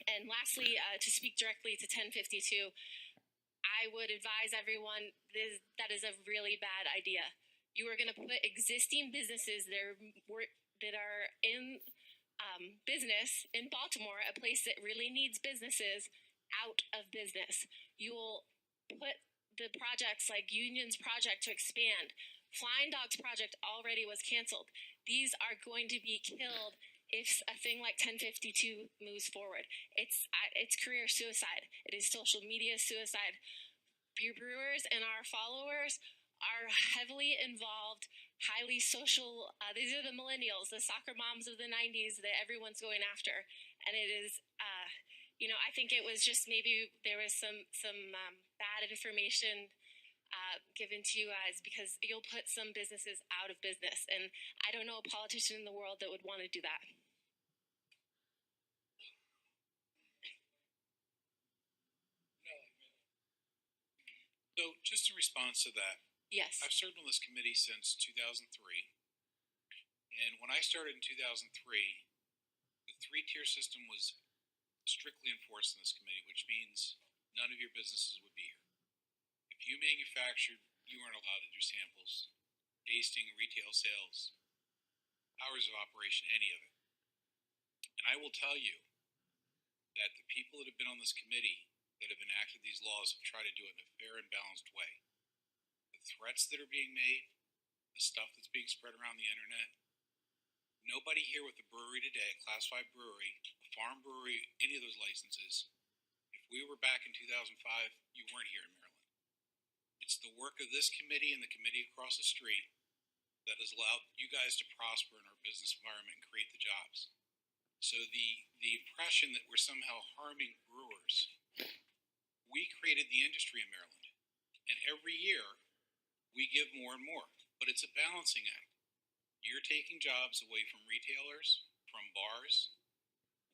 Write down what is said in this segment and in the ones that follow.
And lastly, to speak directly to 1052, I would advise everyone that is a really bad idea. You are going to put existing businesses that are in business in Baltimore, a place that really needs businesses, out of business. You will put the projects like Union's project to expand. Flying Dog's project already was canceled. These are going to be killed if a thing like 1052 moves forward. It's career suicide. It is social media suicide. Beer brewers and our followers are heavily involved, highly social. These are the millennials, the soccer moms of the 90s that everyone's going after. And it is, I think it was just maybe there was some bad information given to you guys, because you'll put some businesses out of business. And I don't know a politician in the world that would want to do that. So just in response to that, Yes. I've served on this committee since 2003. And when I started in 2003, the three-tier system was strictly enforced in this committee, which means none of your businesses would be here. If you manufactured, you weren't allowed to do samples, tasting, retail sales, hours of operation, any of it. And I will tell you that the people that have been on this committee that have enacted these laws have tried to do it in a fair and balanced way. The threats that are being made, the stuff that's being spread around the internet, nobody here with a brewery today, a Class 5 brewery, a farm brewery, any of those licenses, if we were back in 2005, you weren't here in Maryland. It's the work of this committee and the committee across the street that has allowed you guys to prosper in our business environment and create the jobs. So the impression that we're somehow harming brewers, we created the industry in Maryland. And every year, we give more and more. But it's a balancing act. You're taking jobs away from retailers, from bars.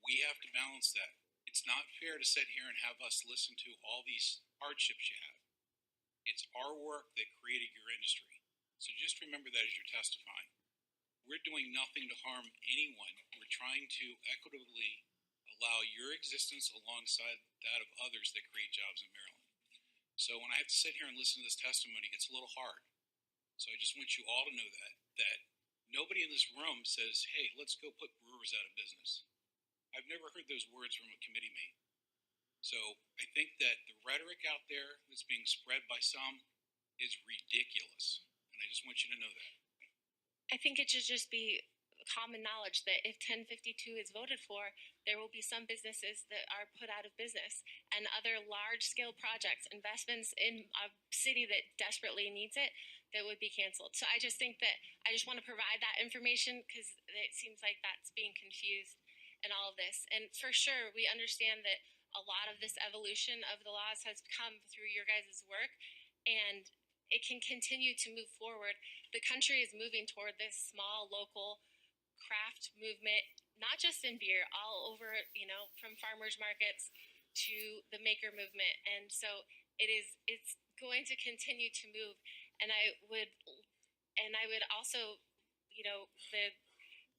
We have to balance that. It's not fair to sit here and have us listen to all these hardships you have. It's our work that created your industry. So just remember that as you're testifying. We're doing nothing to harm anyone. We're trying to equitably allow your existence alongside that of others that create jobs in Maryland. So when I have to sit here and listen to this testimony, it gets a little hard. So I just want you all to know that nobody in this room says, hey, let's go put brewers out of business. I've never heard those words from a committee mate. So I think that the rhetoric out there that's being spread by some is ridiculous. And I just want you to know that. I think it should just be common knowledge that if 1052 is voted for, there will be some businesses that are put out of business, and other large-scale projects, investments in a city that desperately needs it, that would be canceled. So I just think that I just want to provide that information, because it seems like that's being confused in all of this. And for sure, we understand that a lot of this evolution of the laws has come through your guys' work, and it can continue to move forward. The country is moving toward this small, local craft movement, not just in beer, all over, from farmers markets to the maker movement. And so it's going to continue to move. And I would also,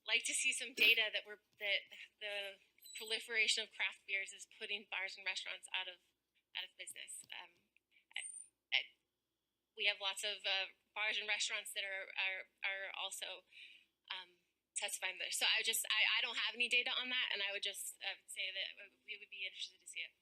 like to see some data that the proliferation of craft beers is putting bars and restaurants out of business. We have lots of bars and restaurants that are also testifying there. So I don't have any data on that, and I would just say that we would be interested to see it.